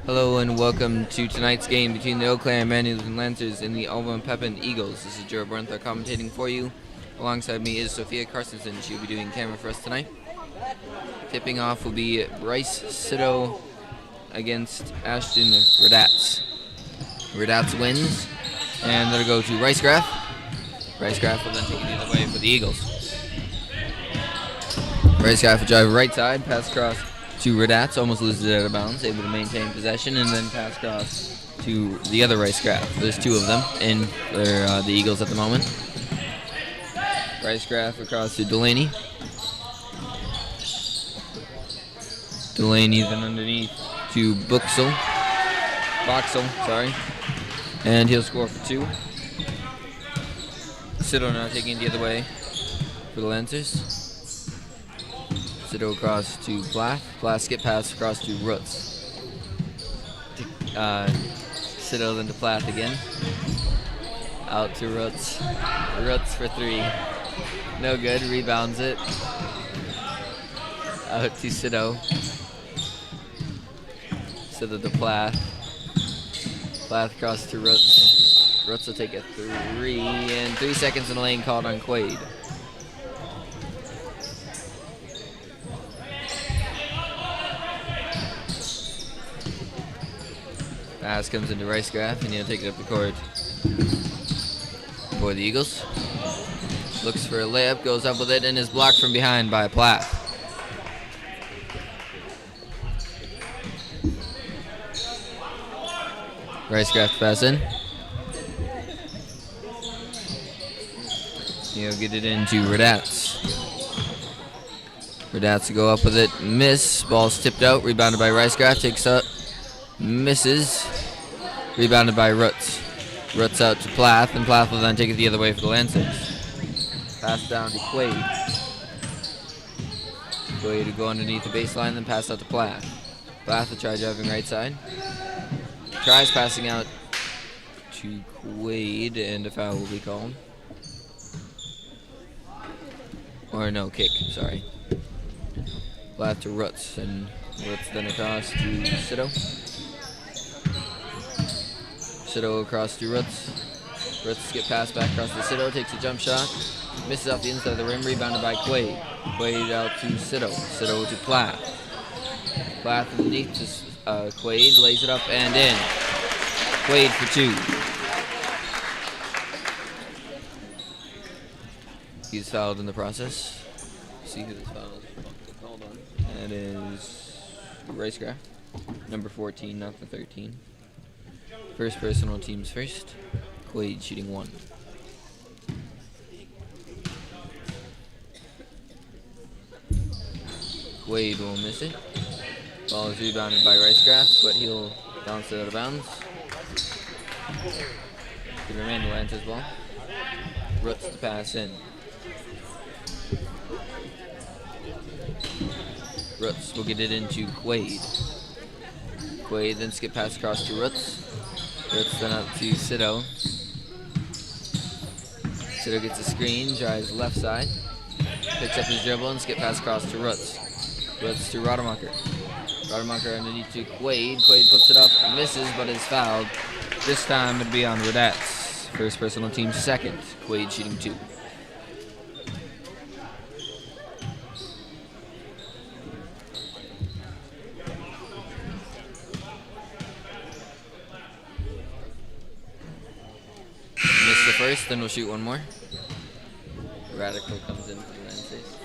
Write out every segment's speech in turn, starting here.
Hello and welcome to tonight's game between the Eau Claire Manuals and Lancers and the Alma and Pepin Eagles. This is Joe Bernthal commentating for you. Alongside me is Sophia Carstensen. She'll be doing camera for us tonight. Tipping off will be Bryce Sito against Ashton Radatz. Radatz wins, and that'll go to Ricegraph. Ricegraph will then take it the other way for the Eagles. Ricegraph will drive right side, pass across to Radatz, almost loses it out of bounds, able to maintain possession, and then pass across to the other Ricegraph. There's two of them in for the Eagles at the moment. Ricegraph across to Delaney. Delaney then underneath to Boxel, and he'll score for two. Sito now taking it the other way for the Lancers. Sito across to Plath. Plath skip pass across to Roots. Sito then to Plath again. Out to Roots. Roots for three. No good. Rebounds it. Out to Sito. Sito to Plath. Plath across to Roots. Roots will take a three. And 3 seconds in the lane called on Quaid. Pass comes into Ricegraph, and he'll take it up the court for the Eagles. Looks for a layup, goes up with it, and is blocked from behind by Plath. Ricegraph to pass in. He'll get it into Radatz. Radatz to go up with it, miss. Ball's tipped out, rebounded by Ricegraph, takes up. Misses. Rebounded by Roots. Roots out to Plath, and Plath will then take it the other way for the Lancers. Pass down to Quaid. Quaid to go underneath the baseline, then pass out to Plath. Plath will try driving right side. Tries passing out to Quaid, and a foul will be called. Or no, kick, sorry. Plath to Roots, and Roots then across to Sito. Sito across to Roots. Roots skip pass back across to Sito, takes a jump shot, misses off the inside of the rim, rebounded by Quaid. Quaid out to Sito. Sito to Plath. Plath underneath to Quaid, lays it up and in. Quaid for two. He's fouled in the process. See who this foul is called on. That is Ricegraph, number 14, not the 13. First personal teams first. Quaid shooting one. Quaid will miss it. Ball is rebounded by Ricegraph, but he'll bounce it out of bounds. Could remain the Lancers ball. Roots to pass in. Roots will get it into Quaid. Quaid then skip pass across to Roots. Roots then up to Sito. Sito gets a screen, drives left side. Picks up his dribble and skip pass across to Roots. Roots to Rademacher. Rademacher underneath to Quaid. Quaid puts it up, misses, but is fouled. This time it'd be on Radatz. First personal team second. Quaid shooting two. Miss the first, then we'll shoot one more. Radical comes in for the Lancers.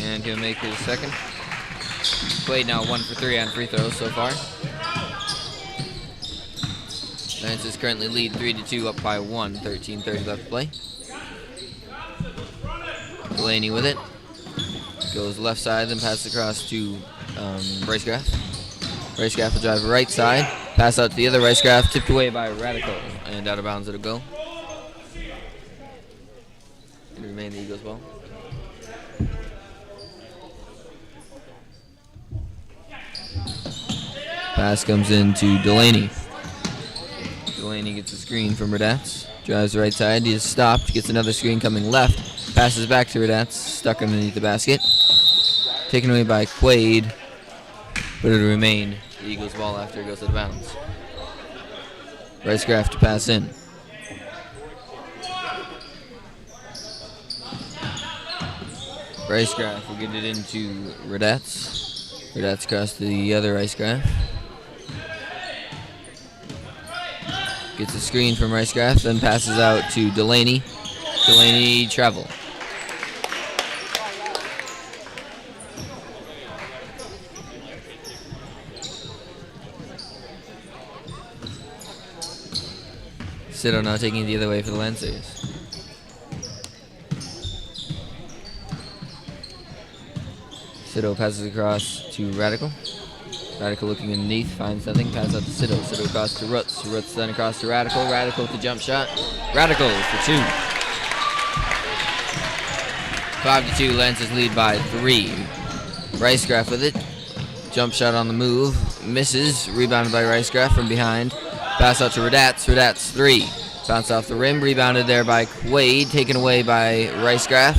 And he'll make his second. Quaid now 1 for 3 on free throws so far. Lancers currently lead 3-2, up by 1. 13:30 left to play. Delaney with it. Goes left side, then passes across to Ricegraph. Ricegraph will drive right side. Pass out to the other Ricegraph, tipped away by Radical. And out of bounds it'll go. It'll remain the Eagles' ball. Pass comes into Delaney. Delaney gets a screen from Radatz. Drives right side. He is stopped. Gets another screen coming left. Passes back to Redats, stuck underneath the basket. Taken away by Quaid, but it'll remain the Eagles' ball after it goes out of bounds. Ricegraf to pass in. Ricegraf will get it into Redats. Redats across to the other Ricegraf. Gets a screen from Ricegraf, then passes out to Delaney. Delaney travel. Sido now taking it the other way for the Lancers. Sido passes across to Radical. Radical looking underneath, finds nothing, passes out to Sido. Sido across to Roots. Roots then across to Radical. Radical with the jump shot. Radical for 2. 5-2, Lancers lead by 3. Ricegraf with it. Jump shot on the move. Misses. Rebounded by Ricegraf from behind. Pass out to Redats. Redats 3. Bounce off the rim. Rebounded there by Quaid. Taken away by Ricegraf.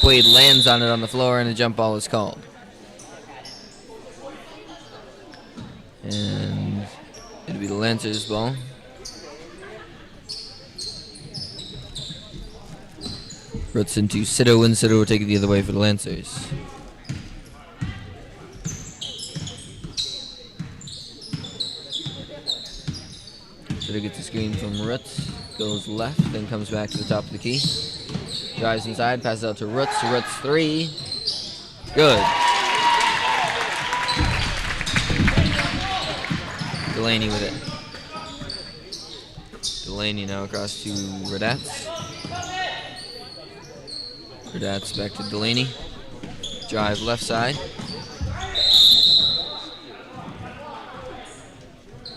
Quaid lands on it on the floor and a jump ball is called. And it'll be the Lancers' ball. Roots into Sido, and Sido will take it the other way for the Lancers. Sido gets a screen from Roots, goes left, then comes back to the top of the key. Drives inside, passes out to Roots. Roots 3. Good. Delaney with it. Delaney now across to Redats. Redats back to Delaney. Drive left side.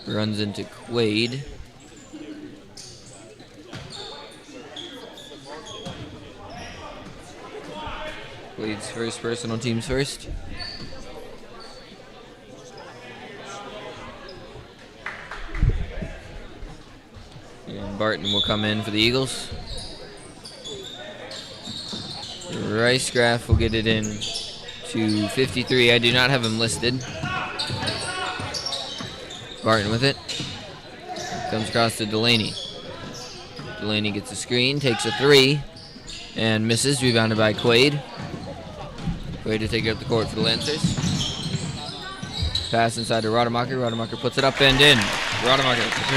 Runs into Quaid. Quaid's first personal, team's first. And Barton will come in for the Eagles. Ricegraf will get it in to 53. I do not have him listed. Barton with it. Comes across to Delaney. Delaney gets a screen, takes a 3, and misses. Rebounded by Quaid. Quaid to take it up the court for the Lancers. Pass inside to Rademacher. Rademacher puts it up and in. Rademacher for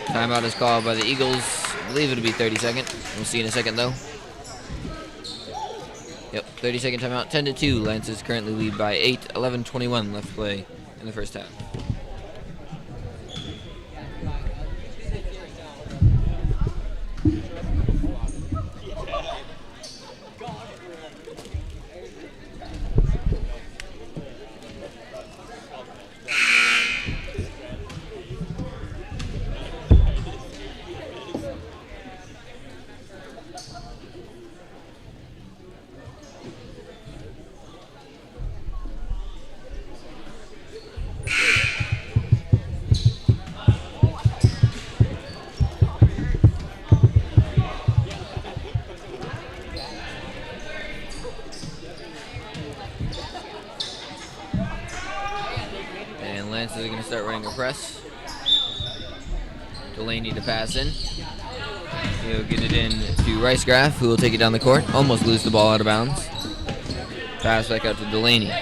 2. Timeout is called by the Eagles. I believe it'll be 30 seconds. We'll see in a second though. Yep, 30-second timeout. 10-2. Lancers currently lead by 8. 11:21 left to play in the first half. Lancers are going to start running a press. Delaney to pass in. He'll get it in to Ricegraf, who will take it down the court. Almost lose the ball out of bounds. Pass back out to Delaney.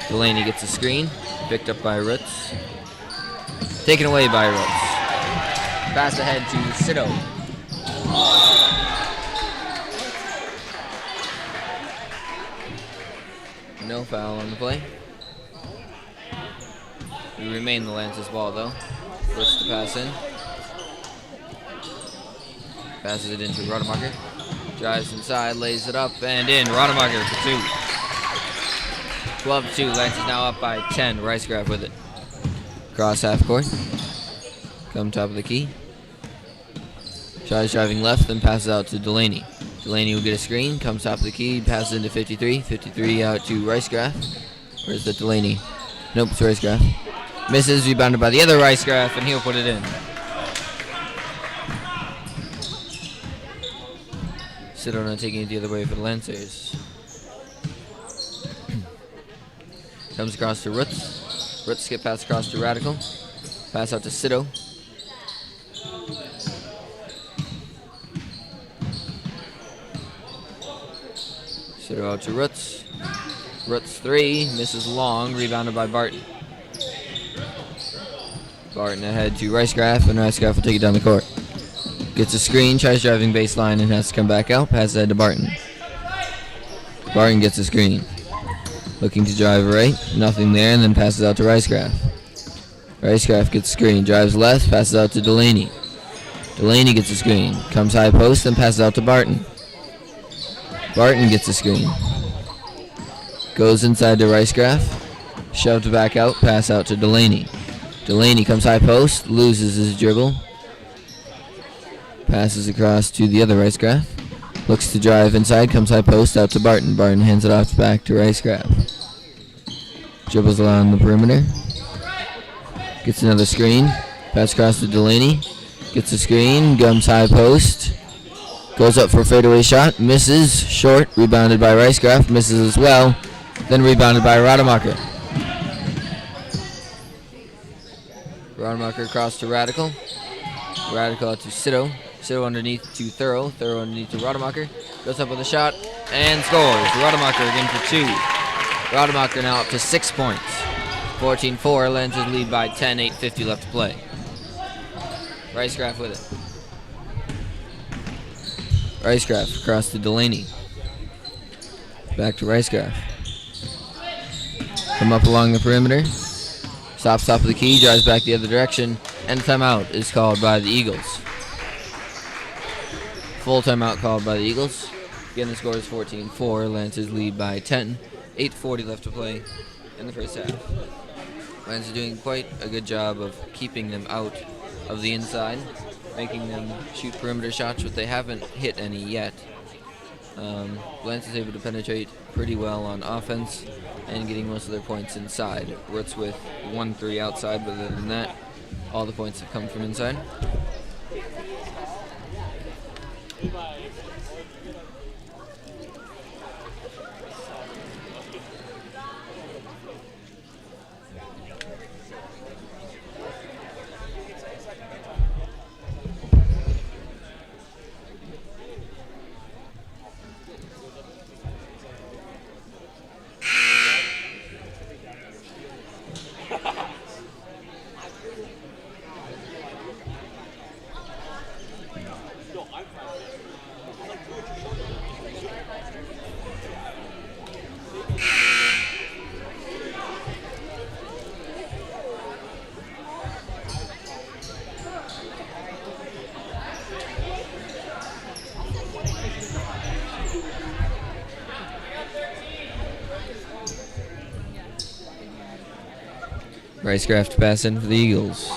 Delaney gets a screen. Picked up by Roots. Taken away by Roots. Pass ahead to Sido. No foul on the play. We remain the Lancers ball though. Roots to pass in. Passes it into Rademacher. Drives inside, lays it up and in. Rademacher for 2. 12-2. Lancers now up by 10. Ricegraf with it. Cross half court. Come top of the key. Tries driving left, then passes out to Delaney. Delaney will get a screen. Comes top of the key. Passes into 53. 53 out to Ricegraf. Where's the Delaney? Nope, it's Ricegraf. Misses, rebounded by the other Ricegraf, and he'll put it in. Sedona taking it the other way for the Lancers. Comes across to Roots. Roots skip pass across to Radical. Pass out to Sido. Sido out to Roots. Roots 3, misses long, rebounded by Barton. Barton ahead to Ricegraph, and Ricegraph will take it down the court. Gets a screen, tries driving baseline, and has to come back out. Passes ahead to Barton. Barton gets a screen. Looking to drive right, nothing there, and then passes out to Ricegraph. Ricegraph gets a screen, drives left, passes out to Delaney. Delaney gets a screen, comes high post, then passes out to Barton. Barton gets a screen. Goes inside to Ricegraph, shoved back out, pass out to Delaney. Delaney comes high post, loses his dribble. Passes across to the other Ricegraph. Looks to drive inside, comes high post, out to Barton. Barton hands it off back to Ricegraph. Dribbles along the perimeter. Gets another screen. Pass across to Delaney. Gets a screen, comes high post. Goes up for a fadeaway shot, misses, short, rebounded by Ricegraph, misses as well. Then rebounded by Rademacher. Rademacher across to Radical. Radical out to Sido. Sido underneath to Thorough. Thorough underneath to Rademacher. Goes up with a shot and scores. Rademacher again for 2. Rademacher now up to 6 points. 14-4. Lancers lead by 10. 8:50 left to play. Ricegraph with it. Ricegraph across to Delaney. Back to Ricegraph. Come up along the perimeter. Stops top of the key, drives back the other direction, and a timeout is called by the Eagles. Full timeout called by the Eagles. Again, the score is 14-4. Lancers lead by 10. 8:40 left to play in the first half. Lancers are doing quite a good job of keeping them out of the inside, making them shoot perimeter shots, but they haven't hit any yet. Lancers able to penetrate pretty well on offense and getting most of their points inside. Roots with 1-3 outside, but other than that, all the points have come from inside. Ricegraph to pass in for the Eagles.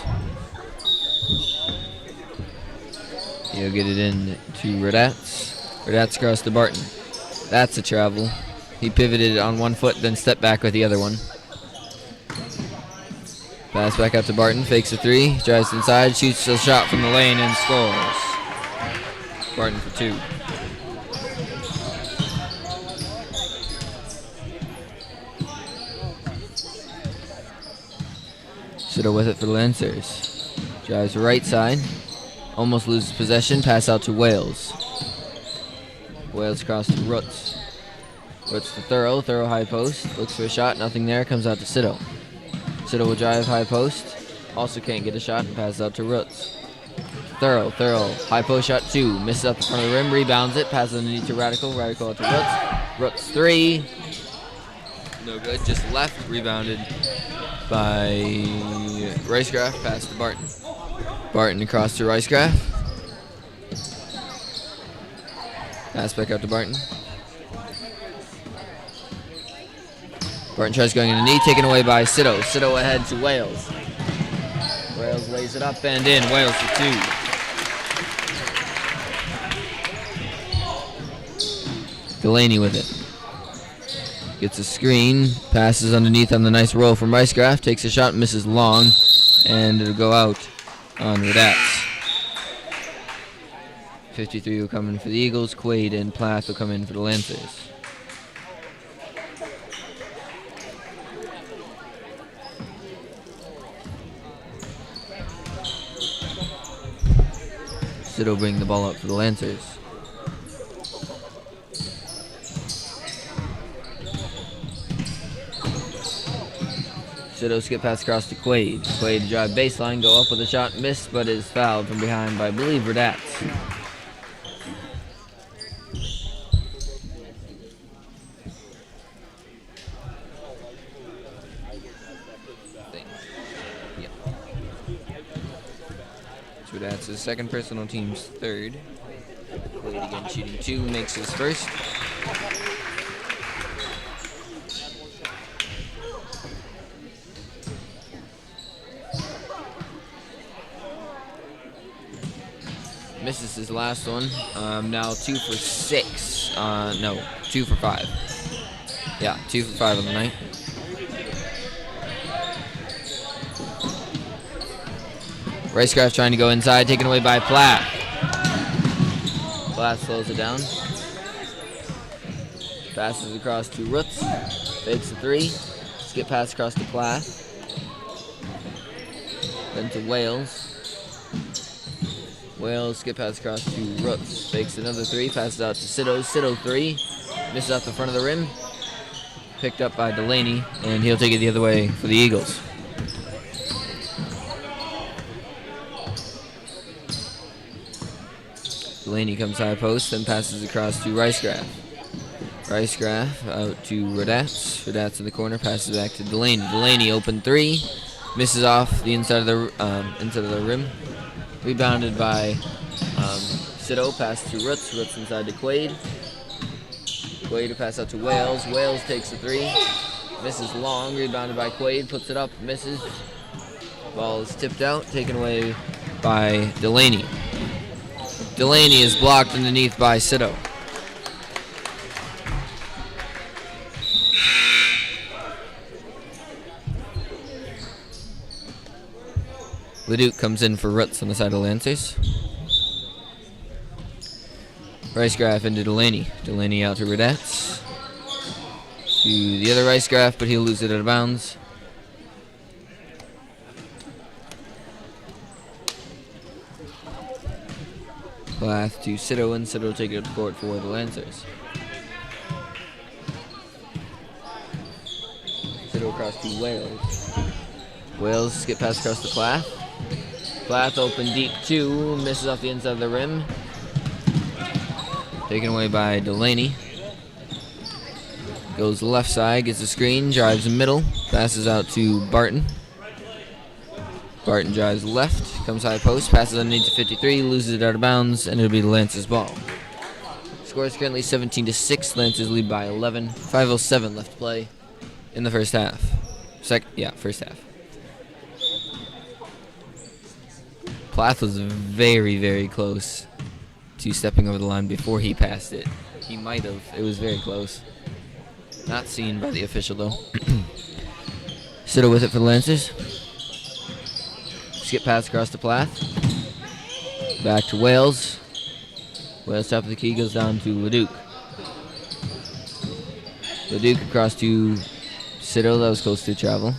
He'll get it in to Radatz. Radatz across to Barton. That's a travel. He pivoted on one foot, then stepped back with the other one. Pass back out to Barton, fakes a 3, drives inside, shoots a shot from the lane, and scores. Barton for 2. Sido with it for the Lancers. Drives right side. Almost loses possession. Pass out to Wales. Wales across to Roots. Roots to Thorough. Thorough high post. Looks for a shot. Nothing there. Comes out to Sido. Sido will drive high post. Also can't get a shot and passes out to Roots. Thorough. Thorough. High post shot 2. Misses up the front of the rim. Rebounds it. Passes underneath to Radical. Radical out to Roots. Roots 3. No good. Just left. Rebounded by Ricegraph. Pass to Barton. Barton across to Ricegraph. Pass back out to Barton. Barton tries going in the knee, taken away by Sido. Sido ahead to Wales. Wales lays it up and in. Wales for 2. Delaney with it. Gets a screen, passes underneath on the nice roll from Ricegraph, takes a shot, misses long, and it'll go out on Radatz. 53 will come in for the Eagles. Quaid and Plath will come in for the Lancers. Sid will bring the ball up for the Lancers. Sid will skip pass across to Quaid. Quaid drive baseline, go up with a shot, miss, but is fouled from behind by, I believe, Radatz. So that's his second personal, team's third. Quaid again shooting 2, makes his first. Misses his last one. Now 2 for 6. No, 2 for 5. Yeah, 2 for 5 on the night. Ricecraft trying to go inside, taken away by Plath. Plath slows it down. Passes across to Roots. Fakes a 3. Skip pass across to Plath. Then to Wales. Wales skip pass across to Roots. Fakes another 3. Passes out to Sido. Sido 3. Misses out the front of the rim. Picked up by Delaney. And he'll take it the other way for the Eagles. Delaney comes high post, then passes across to Ricecraft. Ricecraft out to Radatz. Radatz in the corner, passes back to Delaney. Delaney open 3. Misses off the inside of the rim. Rebounded by Sido, pass to Roots. Roots inside to Quaid. Quaid to pass out to Wales. Wales takes a 3. Misses long. Rebounded by Quaid. Puts it up. Misses. Ball is tipped out. Taken away by Delaney. Delaney is blocked underneath by Sido. Leduc comes in for Roots on the side of Lancers. Ricecraft into Delaney. Delaney out to Radatz. To the other Ricecraft, but he'll lose it out of bounds. Plath to Sido, and Sido will take it up court for the Lancers. Sido across to Wales. Wales skip pass across to Plath. Plath open deep 2, misses off the inside of the rim. Taken away by Delaney. Goes left side, gets a screen, drives middle, passes out to Barton. Barton drives left, comes high post, passes underneath to 53, loses it out of bounds, and it'll be the Lancers' ball. Score is currently 17-6. Lancers lead by 11. 5:07 left to play in the first half. First half. Plath was very, very close to stepping over the line before he passed it. He might have. It was very close. Not seen by the official, though. Sido with it for the Lancers. Skip pass across to Plath. Back to Wales. Wales top of the key goes down to Leduc. Leduc across to Sido. That was close to travel.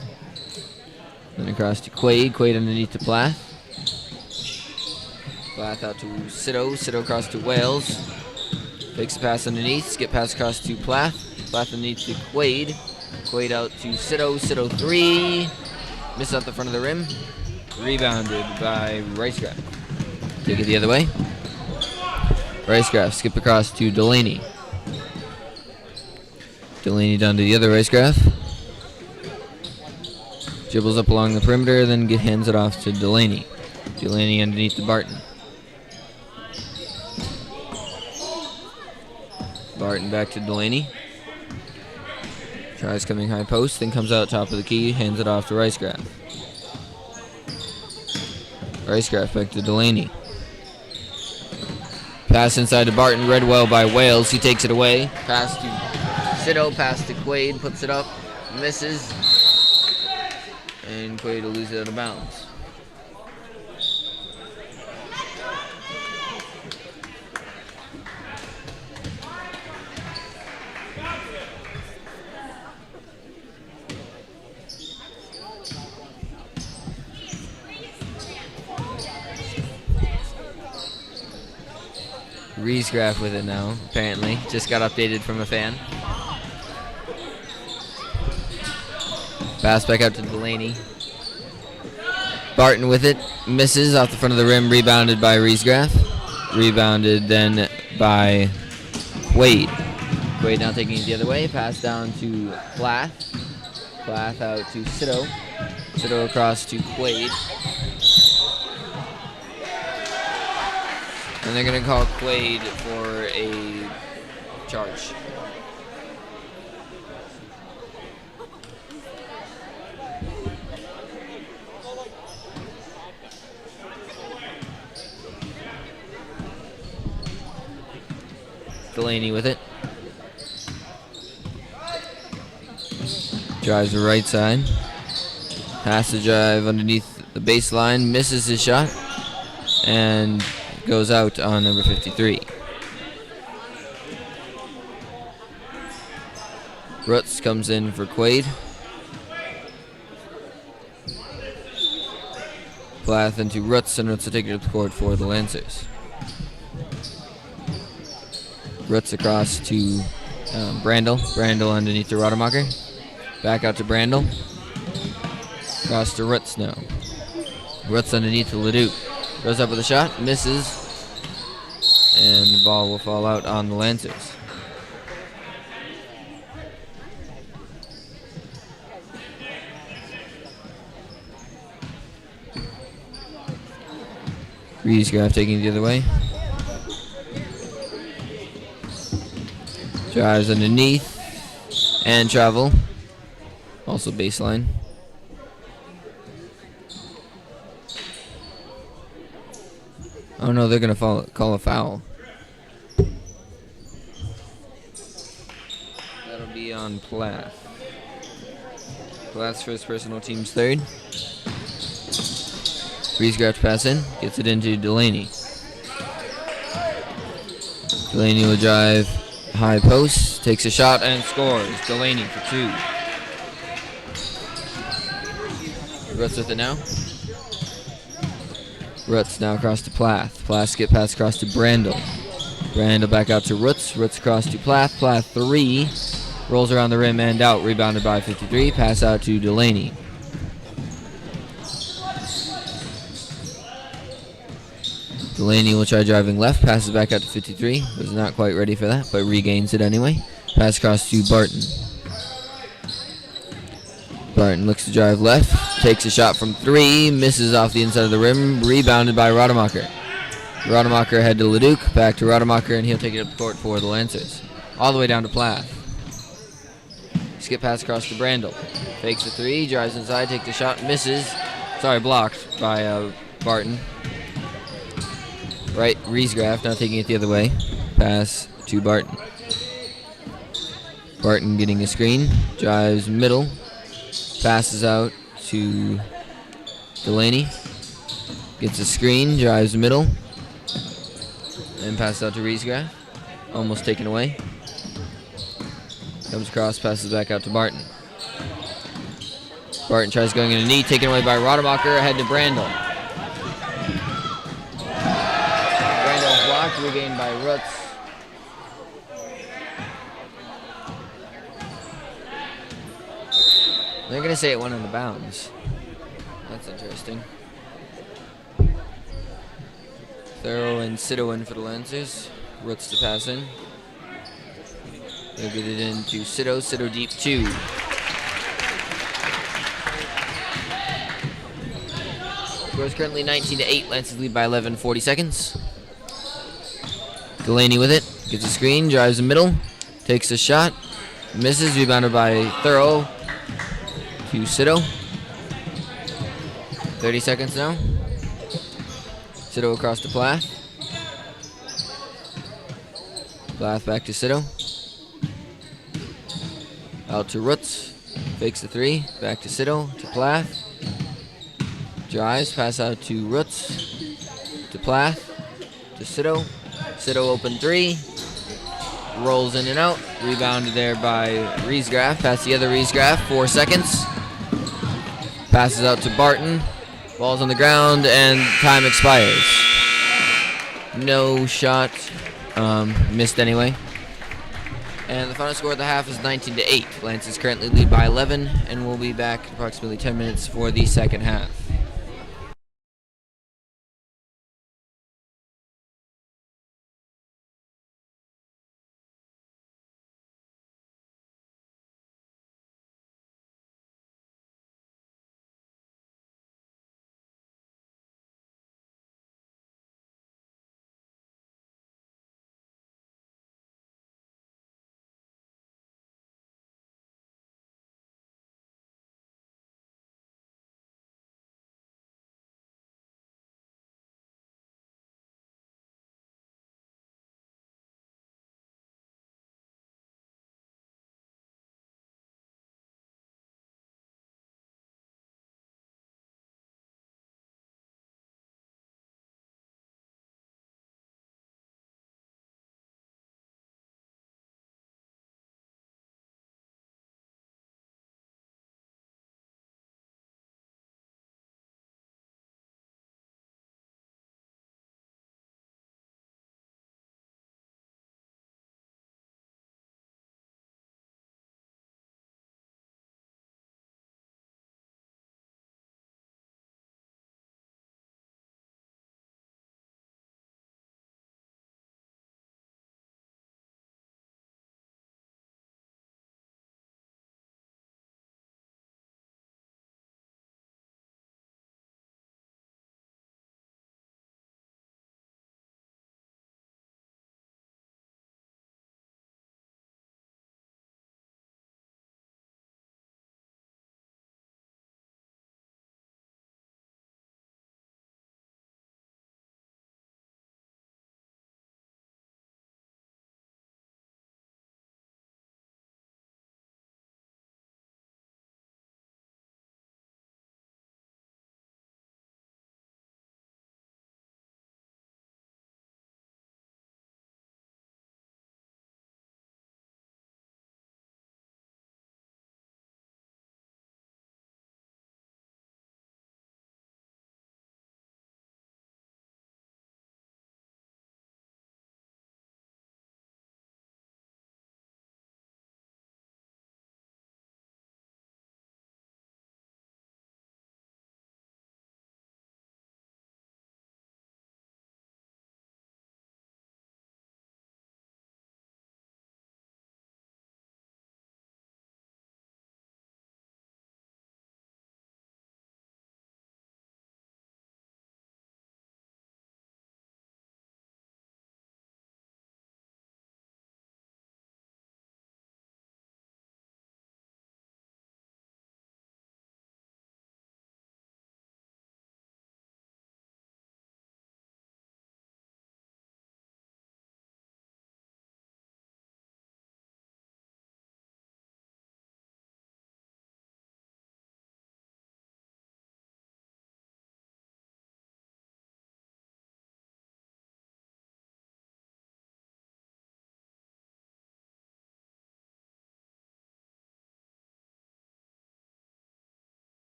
Then across to Quaid. Quaid underneath to Plath. Plath out to Sido. Sido across to Wales. Takes a pass underneath. Skip pass across to Plath. Plath underneath to Quaid. Quaid out to Sido. Sido 3. Miss out the front of the rim. Rebounded by Ricecraft. Take it the other way. Ricecraft skip across to Delaney. Delaney down to the other Ricecraft. Dribbles up along the perimeter, then hands it off to Delaney. Delaney underneath to Barton. Barton back to Delaney. Tries coming high post, then comes out top of the key, hands it off to Ricecraft. Ricecraft back to Delaney. Pass inside to Barton, read well by Wales. He takes it away. Pass to Sido, pass to Quaid, puts it up, misses. And Quaid will lose it out of bounds. Riesgraf with it now, apparently. Just got updated from a fan. Pass back out to Delaney. Barton with it. Misses off the front of the rim. Rebounded by Riesgraf. Rebounded then by Quaid. Quaid now taking it the other way. Pass down to Plath. Plath out to Sito. Sito across to Quaid. And they're going to call Quaid for a charge. Delaney with it. Drives the right side. Has to drive underneath the baseline. Misses his shot. And goes out on number 53. Rutz comes in for Quaid. Plath into Rutz, and Rutz will take it up the court for the Lancers. Rutz across to Brandel. Brandel underneath to Rademacher. Back out to Brandel. Across to Rutz now. Rutz underneath to Leduc. Goes up with a shot, misses, and the ball will fall out on the Lancers. Riesgraf taking it the other way. Drives underneath and travel. Also baseline. Oh no, they're going to call a foul. That'll be on Plath. Plath's first personal, team's third. Riesgraf to pass in, gets it into Delaney. Delaney will drive high post, takes a shot and scores. Delaney for 2. Rutz with it now. Rutz now across to Plath. Plath skip pass across to Brandel. Brandel back out to Rutz. Rutz across to Plath. Plath 3. Rolls around the rim and out. Rebounded by 53. Pass out to Delaney. Delaney will try driving left. Passes back out to 53. Was not quite ready for that, but regains it anyway. Pass across to Barton. Barton looks to drive left. Takes a shot from 3. Misses off the inside of the rim. Rebounded by Rademacher. Rademacher ahead to Leduc. Back to Rademacher, and he'll take it up the court for the Lancers. All the way down to Plath. Skip pass across to Brandel. Fakes a 3. Drives inside. Takes a shot. Misses. Sorry, blocked by Barton. Right, Riesgraf now taking it the other way. Pass to Barton. Barton getting a screen. Drives middle. Passes out to Delaney. Gets a screen. Drives middle. And passes out to Riesgraf. Almost taken away. Comes across, passes back out to Barton. Barton tries going in a knee. Taken away by Rademacher. Ahead to Brandel. Regained by Rutz. They're going to say it went on the bounds. That's interesting. Thorough and Sito in for the Lancers. Rutz to pass in. They'll get it into Sito. Sito deep 2. Score is currently 19-8. Lancers lead by 11, 40 seconds. Delaney with it, gets a screen, drives the middle, takes a shot, misses, rebounded by Thorough to Sito. 30 seconds now. Sito across to Plath. Plath back to Sito. Out to Rutz, fakes the 3, back to Sito, to Plath. Drives, pass out to Rutz, to Plath, to Sito. Sito open 3. Rolls in and out. Rebounded there by Riesgraf. Pass the other Riesgraf. 4 seconds. Passes out to Barton. Ball's on the ground and time expires. No shot Missed anyway. And the final score of the half is 19-8. Lancers currently lead by 11, and we'll be back in approximately 10 minutes for the second half.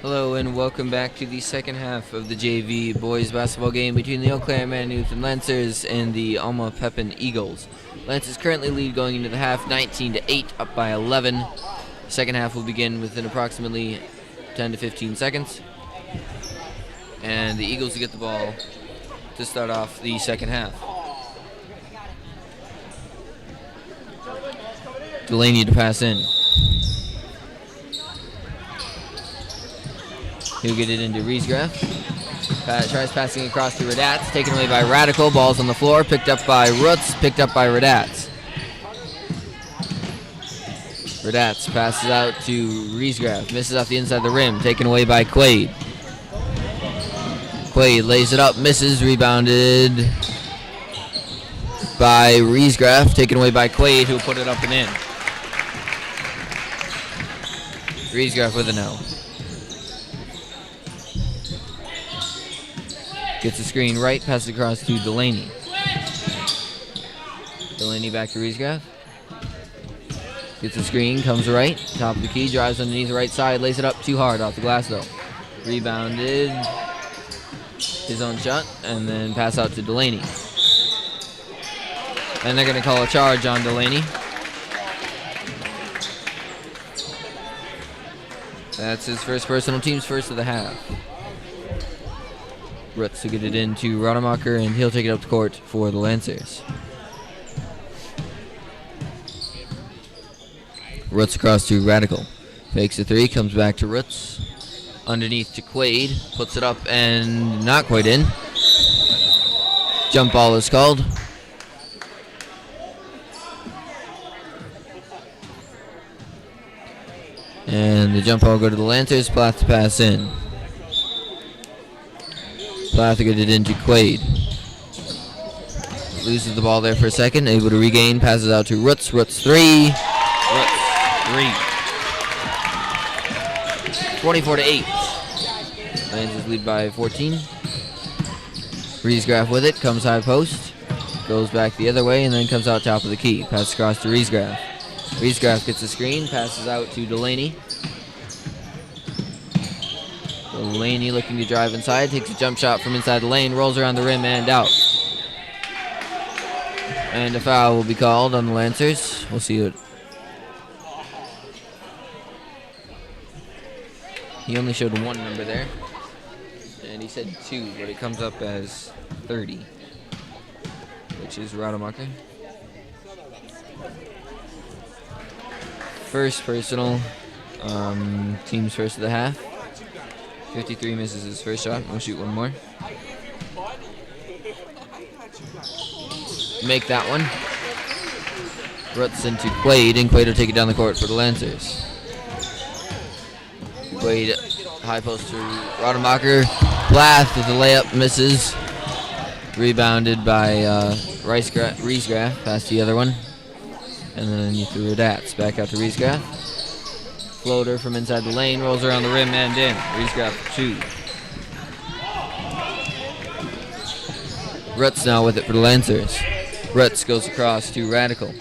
Hello and welcome back to the second half of the JV boys basketball game between the Eau Claire Man Youth and Lancers and the Alma Pepin Eagles. Lancers currently lead going into the half 19-8, up by 11. The second half will begin within approximately 10 to 15 seconds. And the Eagles will get the ball to start off the second half. Delaney to pass in. He'll get it into Riesgraf. Tries passing across to Radatz. Taken away by Radical. Ball's on the floor. Picked up by Roots. Picked up by Radatz. Radatz passes out to Riesgraf. Misses off the inside of the rim. Taken away by Quaid. Quaid lays it up. Misses. Rebounded by Riesgraf. Taken away by Quaid, who will put it up and in. Riesgraf with a no. Gets the screen right, passes across to Delaney. Delaney back to Riesgraf. Gets the screen, comes right, top of the key, drives underneath the right side, lays it up too hard off the glass though. Rebounded, his own shot, and then pass out to Delaney. And they're going to call a charge on Delaney. That's his first personal, team's first of the half. Rutz to get it into Rademacher, and he'll take it up the court for the Lancers. Rutz across to Radical. Fakes a three, comes back to Rutz. Underneath to Quaid, puts it up and not quite in. Jump ball is called. And the jump ball will go to the Lancers. Plath to pass in. Plath to get it into Quaid. Loses the ball there for a second. Able to regain. Passes out to Rutz. Rutz three. Rutz three. 24-8. Lancers lead by 14. Riesgraf with it. Comes high post. Goes back the other way and then comes out top of the key. Passes across to Riesgraf. Riesgraf gets the screen. Passes out to Delaney. Delaney looking to drive inside, takes a jump shot from inside the lane, rolls around the rim and out. And a foul will be called on the Lancers. We'll see it. He only showed one number there, and he said 2, but it comes up as 30, which is Rademacher. First personal, team's first of the half. 53 misses his first shot. We'll shoot one more. Make that one. Rutz into Quaid, and Quaid will take it down the court for the Lancers. Quaid, high post to Rademacher. Plath with the layup, misses. Rebounded by Riesgraf. Past the other one. And then you threw Radatz. Back out to Riesgraf. Floater from inside the lane, rolls around the rim and in. Riesgraf for 2. Rutz now with it for the Lancers. Rutz goes across to Radical.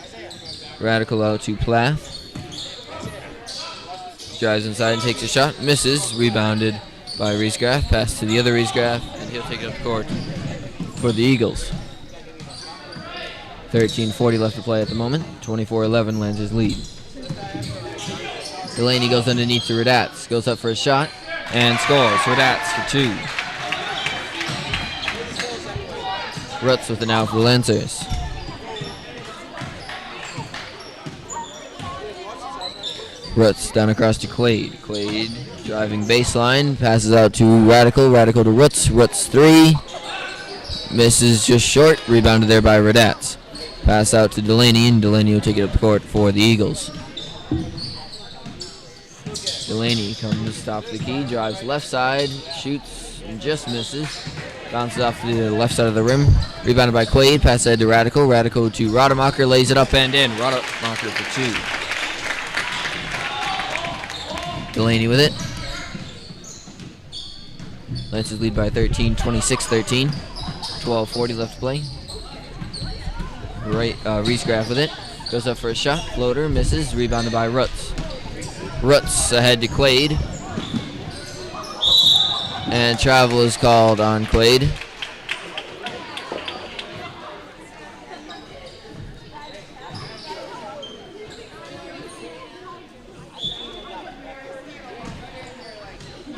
Radical out to Plath. Drives inside and takes a shot. Misses. Rebounded by Riesgraf. Pass to the other Riesgraf, and he'll take it up the court for the Eagles. 13:40 left to play at the moment. 24-11 Lancers lead. Delaney goes underneath to Radatz. Goes up for a shot and scores. Radatz for 2. Rutz with it now for the Lancers. Rutz down across to Quaid. Quaid driving baseline. Passes out to Radical. Radical to Rutz. Rutz 3. Misses just short. Rebounded there by Radatz. Pass out to Delaney, and Delaney will take it up the court for the Eagles. Delaney comes top of the key, drives left side, shoots, and just misses. Bounces off the left side of the rim. Rebounded by Quaid, pass ahead to Radical. Radical to Rademacher, lays it up and in. Rademacher for 2. Delaney with it. Lancers lead by 13, 26-13. 12:40 left to play. Riesgraf with it. Goes up for a shot. Floater, misses. Rebounded by Rutz. Rutz ahead to Quaid. And travel is called on Quaid.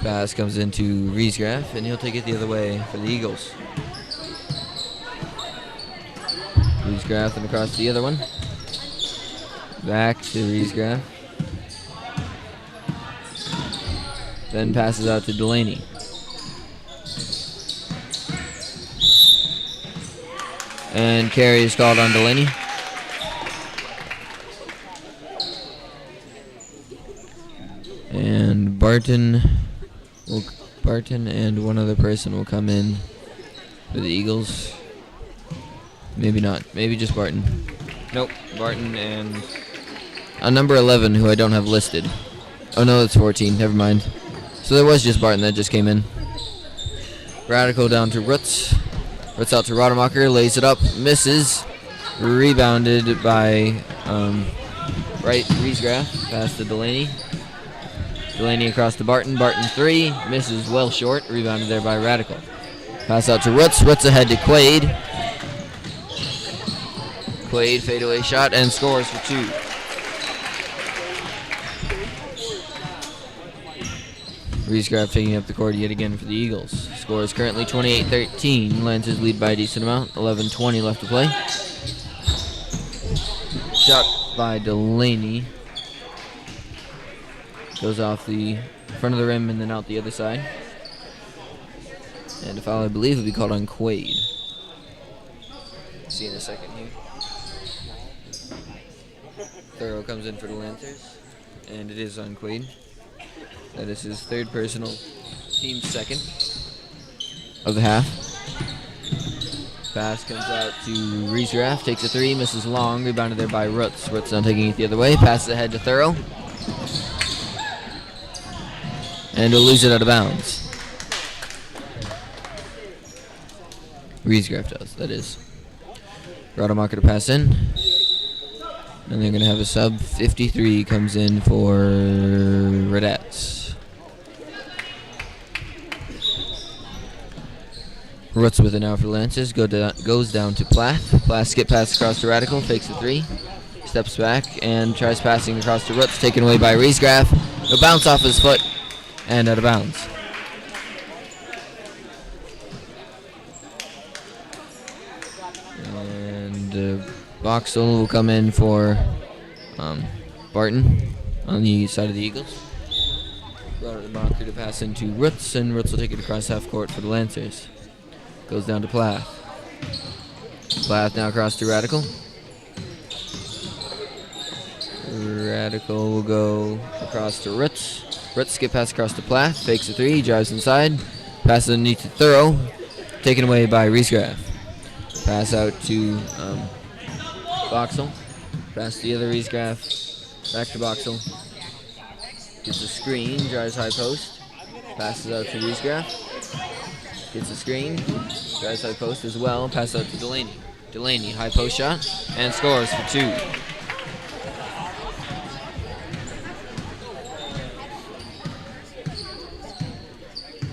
Pass comes into Riesgraf, and he'll take it the other way for the Eagles. Riesgraf and across the other one. Back to Riesgraf. Then passes out to Delaney. And carry is called on Delaney. And Barton and one other person will come in for the Eagles. Maybe not. Maybe just Barton. Nope. Barton and a number 11 who I don't have listed. Oh no, that's 14. Never mind. So there was just Barton that just came in. Radical down to Rutz. Rutz out to Rademacher. Lays it up. Misses. Rebounded by Riesgraf. Pass to Delaney. Delaney across to Barton. Barton 3. Misses well short. Rebounded there by Radical. Pass out to Rutz. Rutz ahead to Quaid. Quaid fadeaway shot and scores for 2. Riesgraf taking up the court yet again for the Eagles. Score is currently 28-13. Lancers lead by a decent amount. 11:20 left to play. Shot by Delaney. Goes off the front of the rim and then out the other side. And a foul, I believe, will be called on Quaid. See in a second here. Thorough comes in for the Lancers. And it is on Quaid. That is his third personal, team's second of the half. Pass comes out to Riesgraf, takes a 3, misses long, rebounded there by Rutz. Rutz now taking it the other way, passes ahead to Thorough. And he'll lose it out of bounds. Riesgraf does, that is. Rademacher to pass in. And they're going to have a sub. 53 comes in for Radetz. Rutz with it now for Lancers. Goes down to Plath. Plath skip pass across to Radical. Fakes a 3. Steps back and tries passing across to Rutz. Taken away by Riesgraf. He'll bounce off his foot and out of bounds. And Boxall will come in for Barton on the side of the Eagles. Rademacher to pass into Rutz, and Rutz will take it across half court for the Lancers. Goes down to Plath. Plath now across to Radical. Radical will go across to Rutz. Rutz skip pass across to Plath. Fakes a 3. Drives inside. Passes underneath to Thorough. Taken away by Riesgraf. Pass out to Boxall. Pass to the other Riesgraf. Back to Boxall. Gets a screen. Drives high post. Passes out to Riesgraf. Gets a screen. Drives high post as well. Pass out to Delaney. Delaney, high post shot. And scores for 2.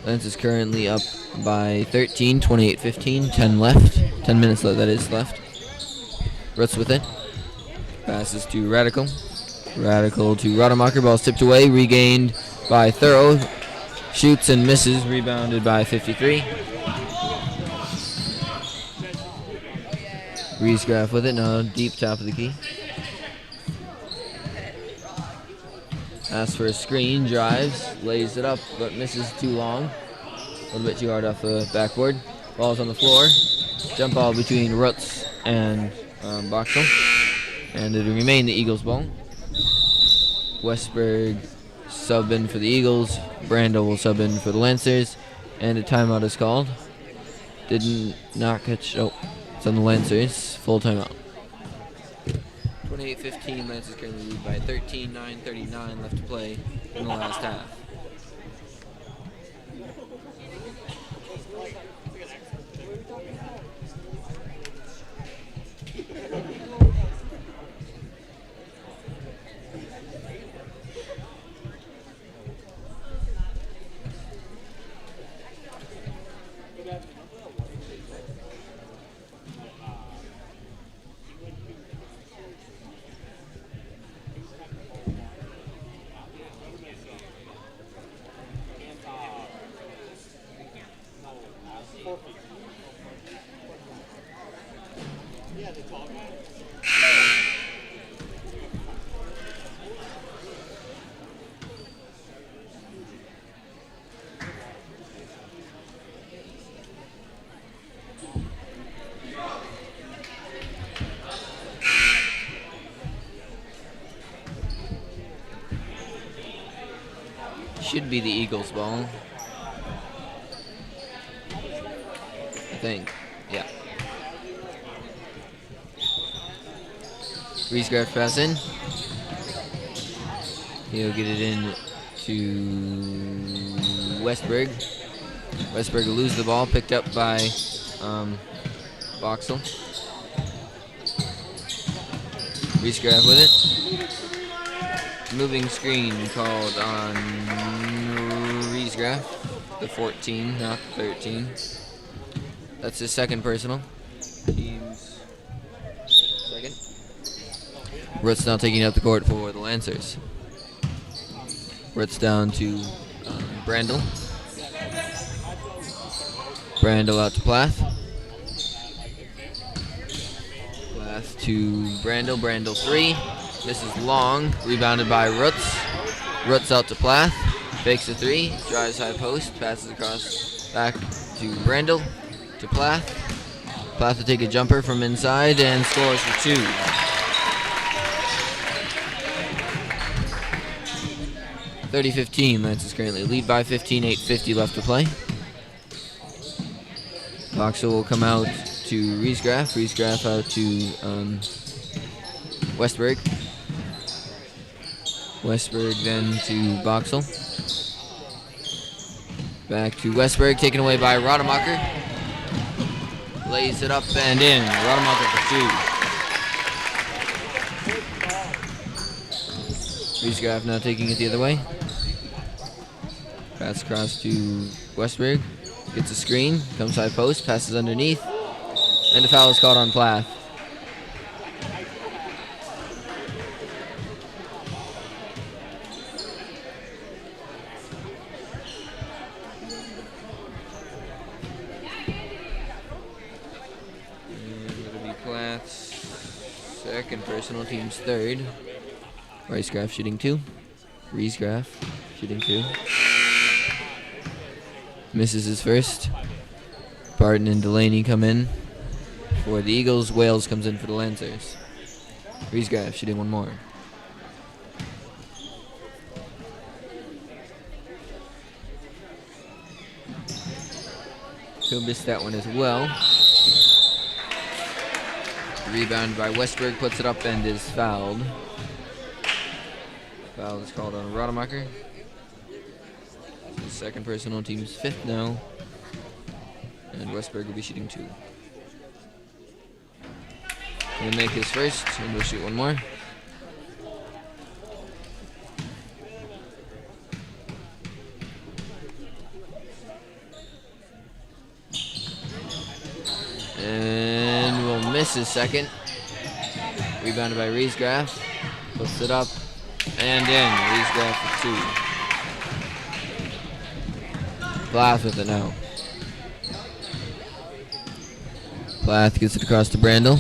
Lance is currently up by 13, 28-15, 10 left. 10 minutes left, that is, left. Rutz with it. Passes to Radical. Radical to Rademacher. Ball's tipped away. Regained by Thorough. Shoots and misses. Rebounded by 53. Riesgraf with it now. Deep top of the key. Asks for a screen. Drives. Lays it up, but misses too long. A little bit too hard off the backboard. Ball's on the floor. Jump ball between Rutz and Boxall. And it'll remain the Eagles' ball. Westberg sub in for the Eagles. Brando will sub in for the Lancers. And a timeout is called. Did not catch. Oh, it's on the Lancers. Full timeout. 28-15. Lancers currently lead by 13. 9:39 left to play in the last half. Should be the Eagles' ball. I think. Yeah. Riesgraf pass in. He'll get it in to Westberg. Westberg will lose the ball, picked up by Boxel. Riesgraf with it. Moving screen called on Riesgraf. The 14, not the 13. That's his second personal. Team's second. Rutz now taking up the court for the Lancers. Rutz down to Brandel. Brandel out to Plath. Plath to Brandel. Brandel 3. This is long. Rebounded by Rutz. Rutz out to Plath. Fakes a 3. Drives high post. Passes across back to Brandel. To Plath. Plath will take a jumper from inside and scores for 2. (30-15). Lancers currently lead by 15. 8:50 left to play. Boxel will come out to Riesgraf. Riesgraf out to Westberg. Westberg then to Boxel. Back to Westberg, taken away by Rademacher. Lays it up and in. Rademacher for 2. Riesgraf now taking it the other way. Pass across to Westberg. Gets a screen. Comes high post. Passes underneath. And a foul is called on Plath. Second personal, team's third. Riesgraf shooting 2. Riesgraf shooting 2. Misses his first. Barton and Delaney come in for the Eagles. Wales comes in for the Lancers. Riesgraf shooting 1 more. He'll miss that one as well. Rebound by Westberg, puts it up and is fouled. Foul is called on Rademacher. The second personal, team's 5th now. And Westberg will be shooting 2. He'll make his first and we'll shoot 1 more. And will miss his second. Rebounded by Riesgraf. Puts it up and in. Riesgraf for 2. Plath with it now. Plath gets it across to Brandel.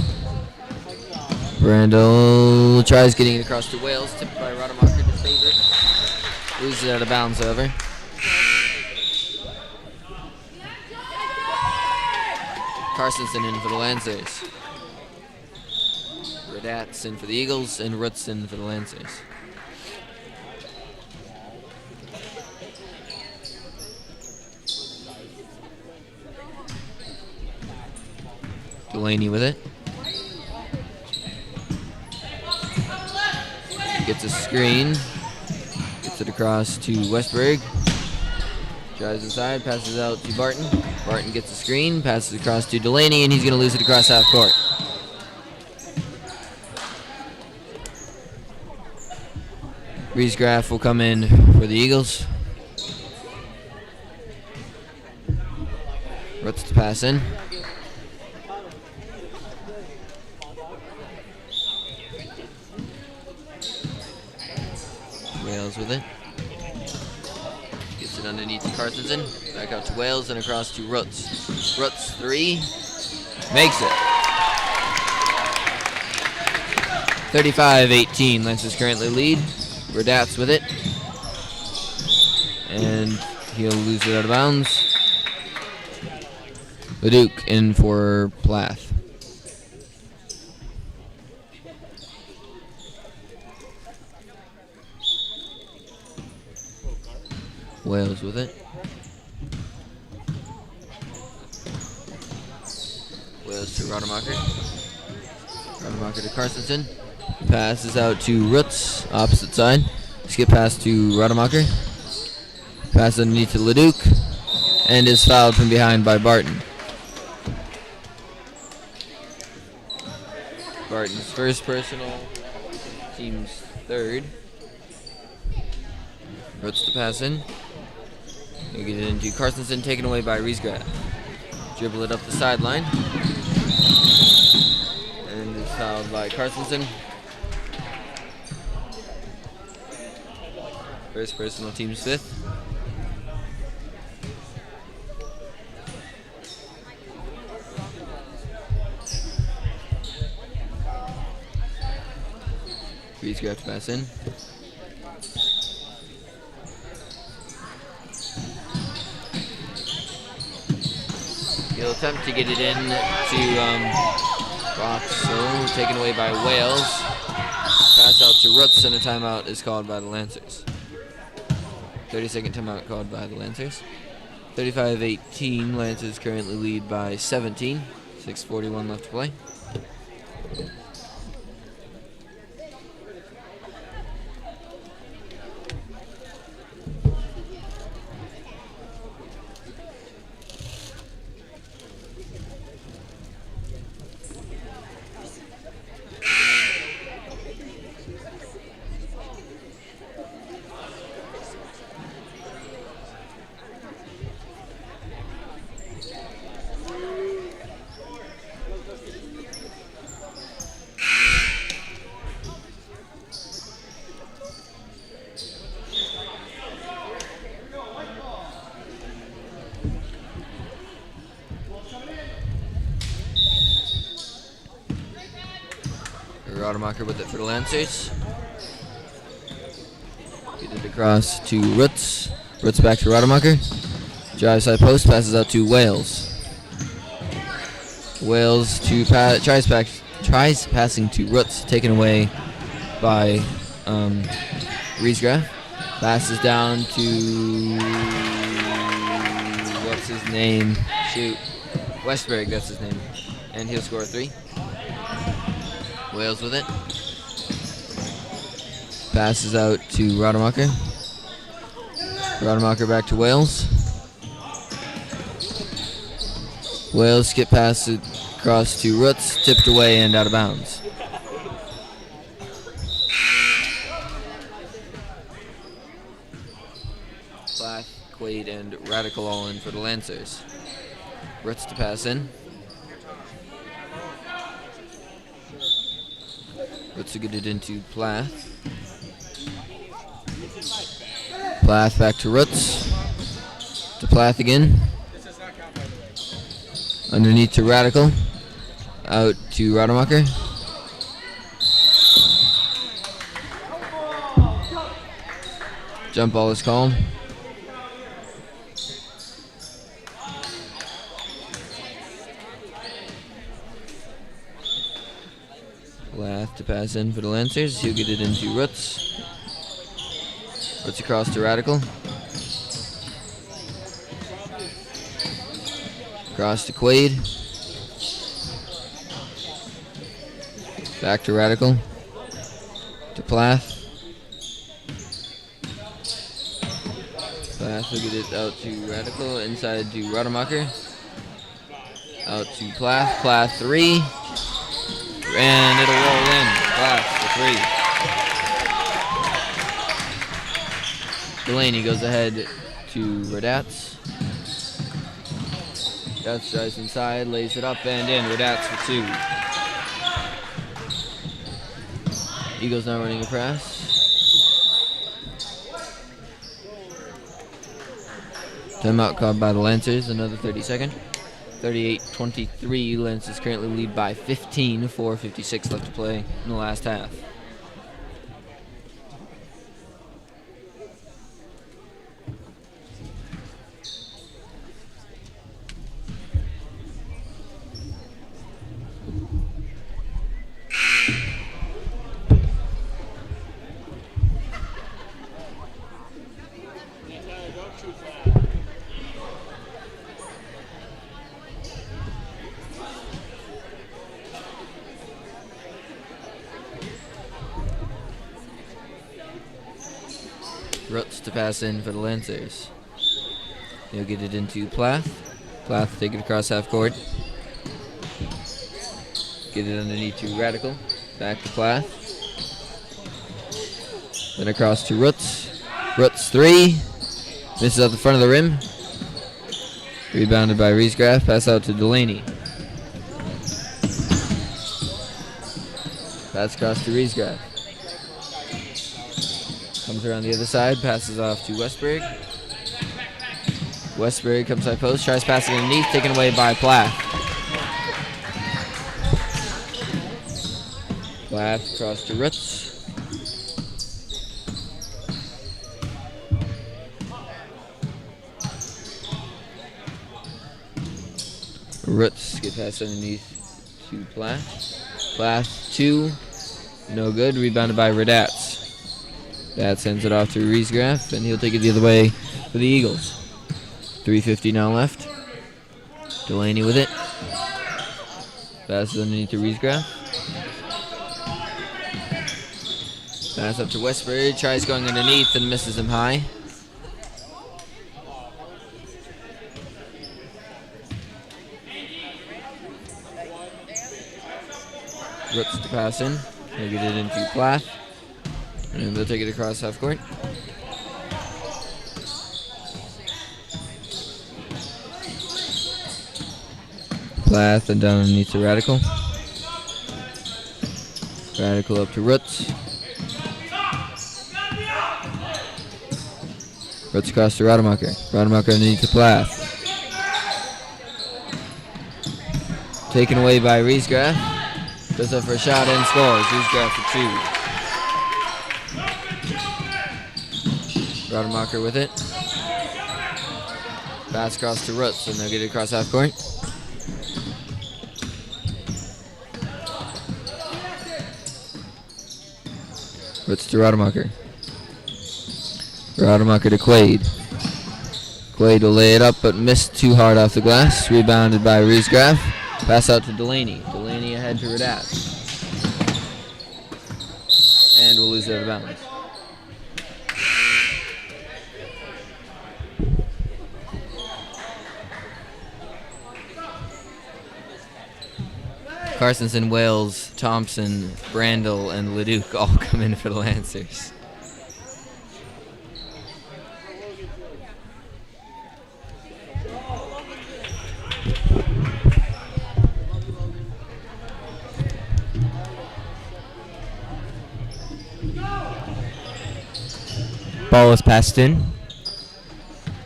Brandel tries getting it across to Wales. Tipped by Rademacher to save it. Loses it out of bounds, however. Carstensen in for the Lancers. Radatz in for the Eagles, and Rutz in for the Lancers. Delaney with it. Gets a screen. Gets it across to Westberg. Drives inside, passes out to Barton. Barton gets a screen, passes across to Delaney, and he's going to lose it across half court. Riesgraf will come in for the Eagles. Rutz to pass in. Wales with it. Gets it underneath to Carstensen. Back out to Wales and across to Rutz. Rutz 3. Makes it. 35-18. Lancers currently lead. Radatz with it. And he'll lose it out of bounds. Leduc in for Plath. Wales with it. Wales to Rademacher. Rademacher to Carstensen. Passes out to Rutz, opposite side. Skip pass to Rademacher. Pass underneath to Leduc. And is fouled from behind by Barton. Barton's first personal, team's third. Rutz to pass in. You get it into Carstensen, taken away by Riesgrad. Dribble it up the sideline. And is fouled by Carstensen. First personal, team's fifth. Riesgrad to pass in. He'll attempt to get it in to box, so taken away by Wales. Pass out to Rutz, and a timeout is called by the Lancers. 30-second timeout called by the Lancers. 35-18, Lancers currently lead by 17. 6:41 left to play. Rademacher with it for the Lancers. Get it across to Rutz. Rutz back to Rademacher. Drive side post, passes out to Wales. Wales to tries passing to Rutz, taken away by Riesgrad. Passes down to what's his name? Shoot, Westberg. That's his name, and he'll score 3. Wales with it. Passes out to Rademacher. Rademacher back to Wales. Wales skip pass across to Rutz, tipped away and out of bounds. Plath, Quaid, and Radical all in for the Lancers. Rutz to pass in. Rutz to get it into Plath. Plath back to Rutz. To Plath again. Underneath to Radical. Out to Rademacher. Jump ball is called. Plath to pass in for the Lancers. He'll get it into Rutz. Rutz across to Radical. Cross to Quaid. Back to Radical. To Plath. Plath will get it out to Radical. Inside to Rademacher. Out to Plath. Plath 3. And it'll roll in. Plath for 3. Delaney goes ahead to Radatz. Radatz drives inside, lays it up and in. Radatz for 2. Eagles now running a press. Timeout called by the Lancers, another 30-second. 38-23, Lancers currently lead by 15, 4:56 left to play in the last half. Roots to pass in for the Lancers. He'll get it into Plath. Plath take it across half court. Get it underneath to Radical. Back to Plath. Then across to Roots. Roots 3. Misses out the front of the rim. Rebounded by Riesgraf. Pass out to Delaney. Pass across to Riesgraf. Comes around the other side. Passes off to Westberg. Westberg comes high post. Tries passing underneath. Taken away by Plath. Plath across to Roots. Roots get past underneath to Plath. Plath 2. No good. Rebounded by Radatz. That sends it off to Riesgraf, and he'll take it the other way for the Eagles. 3:50 now left. Delaney with it. Passes underneath to Riesgraf. Pass up to Westbury. Tries going underneath and misses him high. Roots to pass in. He'll get it into Plath. And they'll take it across half court. Plath and down underneath to Radical. Radical up to Roots. Roots across to Rademacher. Rademacher underneath to Plath. Taken away by Riesgraf. Goes up for a shot and scores. Riesgraf for 2. Rademacher with it. Pass across to Roots, and they'll get it across half court. Roots to Rademacher. Rademacher to Quaid. Quaid will lay it up, but missed too hard off the glass. Rebounded by Riesgraf. Pass out to Delaney. Delaney ahead to Radatz. And we'll lose it out of bounds. Carsonson, Wales, Thompson, Brandel, and Leduc all come in for the Lancers. Ball is passed in.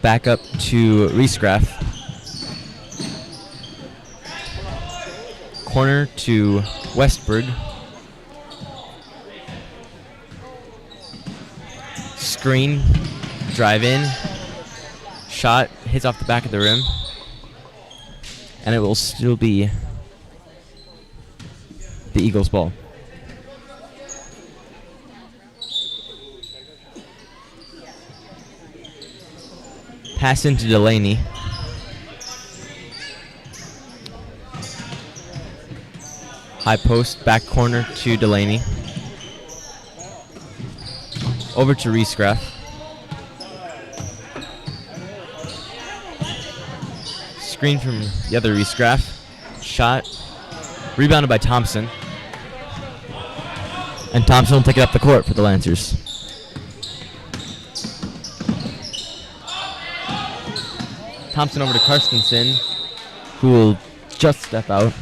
Back up to Riesgraf. Corner to Westberg. Screen, drive in. Shot hits off the back of the rim. And it will still be the Eagles' ball. Pass into Delaney. High post, back corner to Delaney. Over to Riesgraf. Screen from the other Riesgraf. Shot. Rebounded by Thompson. And Thompson will take it up the court for the Lancers. Thompson over to Karstensen, who will just step out,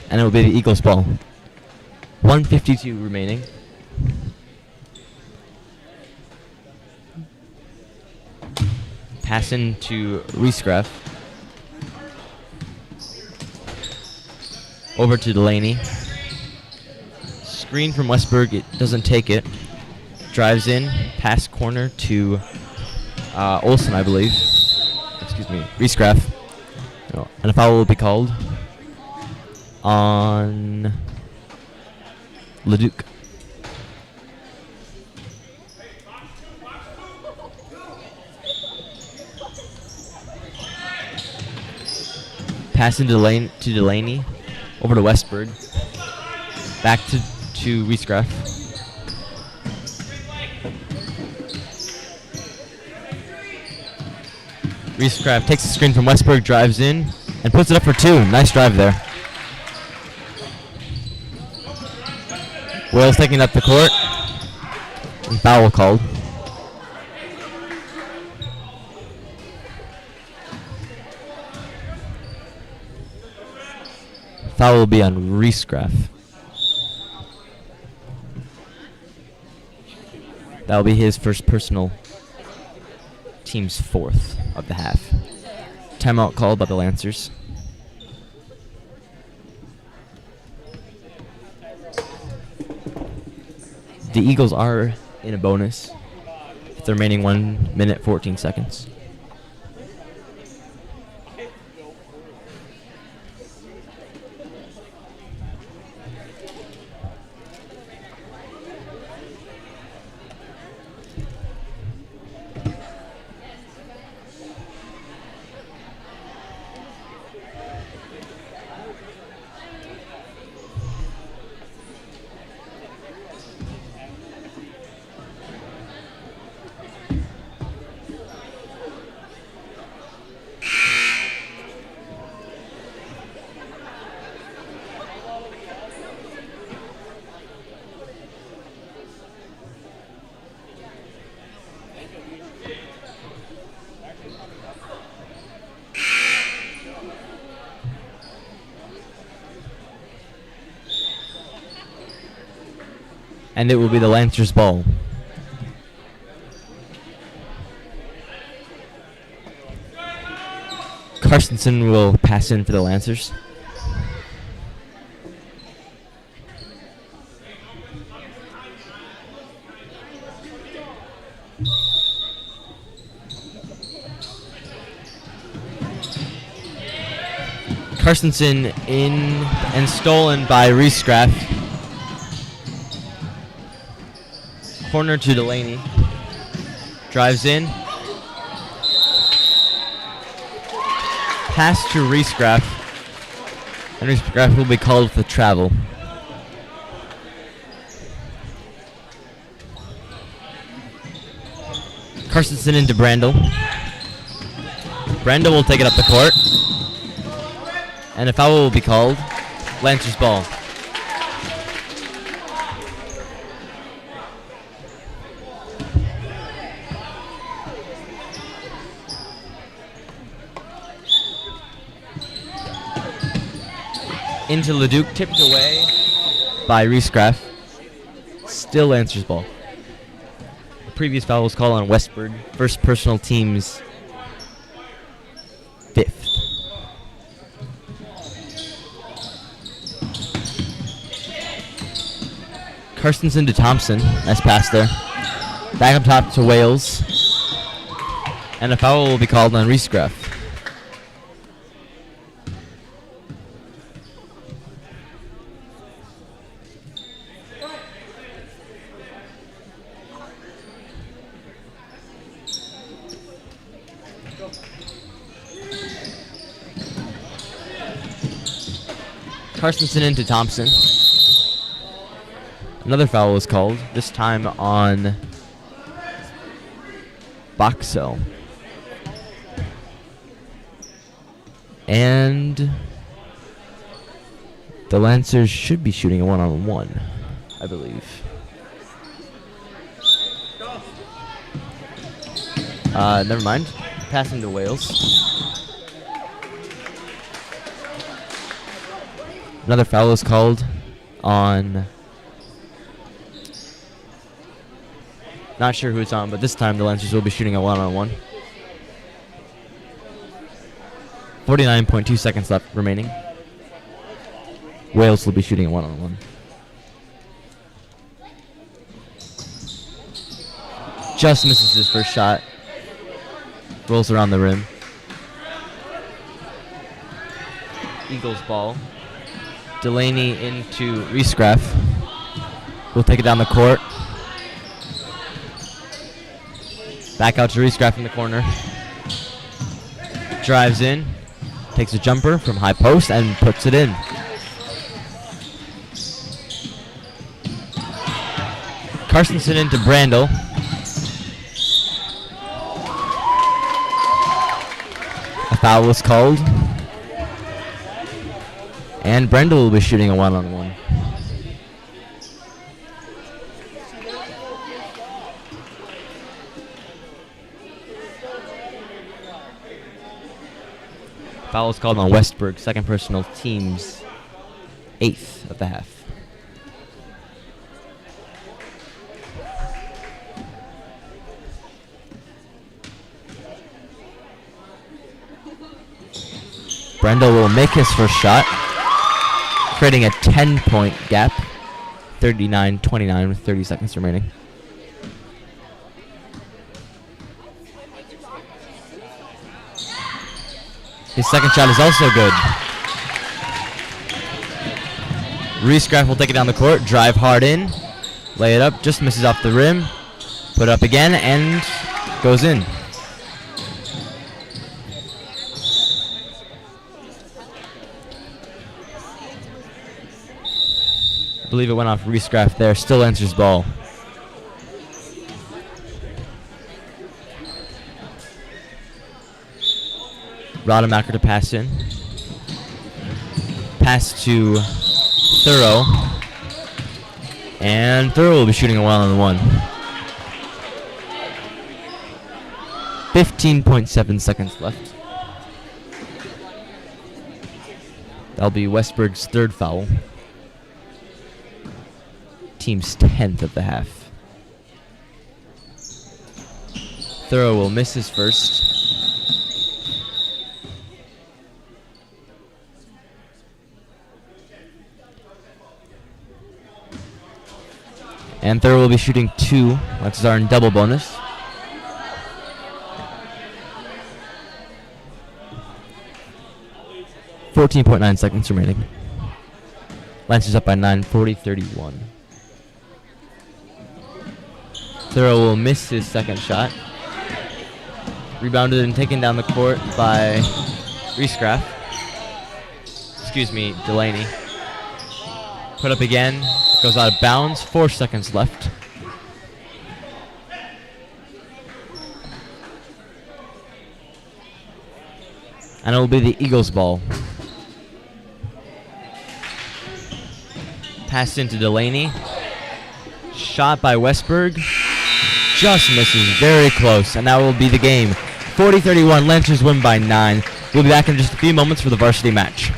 and it will be the Eagles' ball. 1:52 remaining. Pass in to Riesgraf. Over to Delaney. Screen from Westberg, it doesn't take it. Drives in, pass corner to Olsen, I believe. Excuse me, Riesgraf. No, and a foul will be called on Leduc. Pass into Delaney. Over to Westberg. Back to Riesgraf. Reescraft takes the screen from Westberg, drives in, and puts it up for 2. Nice drive there. Wales taking it up the court. And foul called. Foul will be on Reescraft. That will be his first personal, team's 4th of the half. Timeout called by the Lancers. The Eagles are in a bonus with the remaining 1 minute 14 seconds. And it will be the Lancers' ball. Carstensen will pass in for the Lancers. Carstensen in and stolen by Reescraft. Corner to Delaney. Drives in. Pass to Reescraft. And Reescraft will be called for travel. Carstensen into Brandel. Brandel will take it up the court. And a foul will be called. Lancers ball. Into Leduc, tipped away by Reescraft. Still Lancers ball. The previous foul was called on Westford. First personal team's 5th. Carstensen to Thompson. Nice pass there. Back up top to Wales. And a foul will be called on Reescraft. Carstensen into Thompson. Another foul was called, this time on Boxell. And the Lancers should be shooting a one-on-one, I believe. Never mind. Passing to Wales. Another foul was called on... Not sure who it's on, but this time the Lancers will be shooting a one-on-one. 49.2 seconds left remaining. Wales will be shooting a one-on-one. Just misses his first shot. Rolls around the rim. Eagles ball. Delaney into Reescraft. We'll take it down the court. Back out to Reescraft in the corner. Drives in. Takes a jumper from high post and puts it in. Carstensen into Brandel. foul was called. And Brenda will be shooting a one-on-one. Foul was called on Westberg, second personal, team's 8th of the half. Brenda will make his first shot, creating a 10-point gap, 39-29 with 30 seconds remaining. His second shot is also good. Reescraft will take it down the court, drive hard in, lay it up, just misses off the rim, put it up again, and goes in. I believe it went off Reescraft there, still answers ball. Rademacher to pass in. Pass to Thorough. And Thorough will be shooting a one-on-one. 15.7 seconds left. That'll be Westberg's third foul. Team's 10th of the half. Thorough will miss his first. And Thorough will be shooting 2. That's our double bonus. .9 seconds remaining. Lancers up by 9, 40-31. Thorough will miss his second shot. Rebounded and taken down the court by Reescraft. Excuse me, Delaney. Put up again. Goes out of bounds. 4 seconds left. And it will be the Eagles' ball. Pass into Delaney. Shot by Westberg. Just misses. Very close. And that will be the game. 40-31. Lancers win by 9. We'll be back in just a few moments for the varsity match.